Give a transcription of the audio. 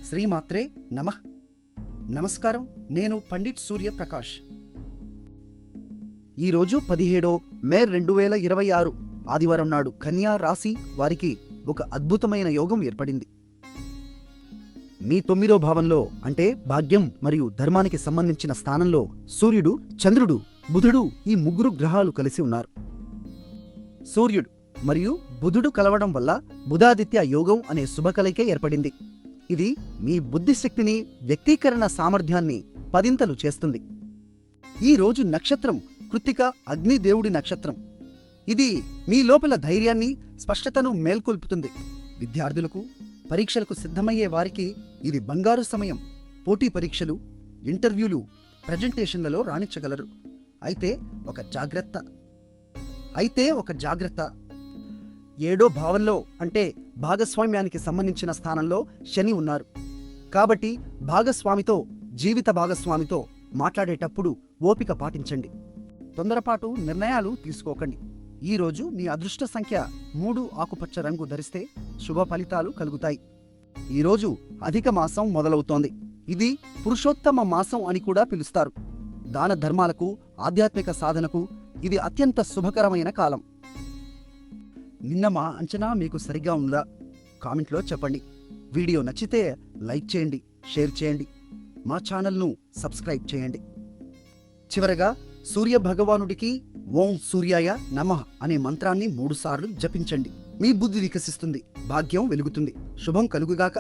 శ్రీమాత్రే నమః. నమస్కారం, నేను పండిట్ సూర్యప్రకాష్. ఈరోజు 17 మే 2026 ఆదివారం నాడు కన్యా రాశి వారికి ఒక అద్భుతమైన యోగం ఏర్పడింది. మీ 9వ భావంలో అంటే భాగ్యం మరియు ధర్మానికి సంబంధించిన స్థానంలో సూర్యుడు, చంద్రుడు, బుధుడు ఈ ముగ్గురు గ్రహాలు కలిసి ఉన్నారు. సూర్యుడు మరియు బుధుడు కలవడం వల్ల బుధాదిత్య యోగం అనే శుభకలయిక ఏర్పడింది. ఇది మీ బుద్ధిశక్తిని, వ్యక్తీకరణ సామర్థ్యాన్ని పదింతలు చేస్తుంది. ఈ రోజు నక్షత్రం కృత్తిక, అగ్నిదేవుడి నక్షత్రం. ఇది మీ లోపల ధైర్యాన్ని, స్పష్టతను మేల్కొల్పుతుంది. విద్యార్థులకు, పరీక్షలకు సిద్ధమయ్యే వారికి ఇది బంగారు సమయం. పోటీ పరీక్షలు, ఇంటర్వ్యూలు, ప్రజెంటేషన్లలో రాణించగలరు. అయితే ఒక జాగ్రత్త. 7వ భావంలో అంటే భాగస్వామ్యానికి సంబంధించిన స్థానంలో శని ఉన్నారు. కాబట్టి జీవిత భాగస్వామితో మాట్లాడేటప్పుడు ఓపిక పాటించండి. తొందరపాటు నిర్ణయాలు తీసుకోకండి. ఈరోజు మీ అదృష్ట సంఖ్య 3 ఆకుపచ్చ రంగు ధరిస్తే శుభ ఫలితాలు కలుగుతాయి. ఈరోజు అధిక మాసం మొదలవుతోంది. ఇది పురుషోత్తమ మాసం అని కూడా పిలుస్తారు. దాన ధర్మాలకు, ఆధ్యాత్మిక సాధనకు ఇది అత్యంత శుభకరమైన కాలం. నిన్న మా అంచనా మీకు సరిగ్గా ఉందా? కామెంట్లో చెప్పండి. వీడియో నచ్చితే లైక్ చేయండి, షేర్ చేయండి, మా ఛానల్ను సబ్స్క్రైబ్ చేయండి. చివరగా సూర్య భగవానుడికి ఓం సూర్యాయ నమః అనే మంత్రాన్ని 3 సార్లు జపించండి. మీ బుద్ధి వికసిస్తుంది, భాగ్యం వెలుగుతుంది. శుభం కలుగుగాక.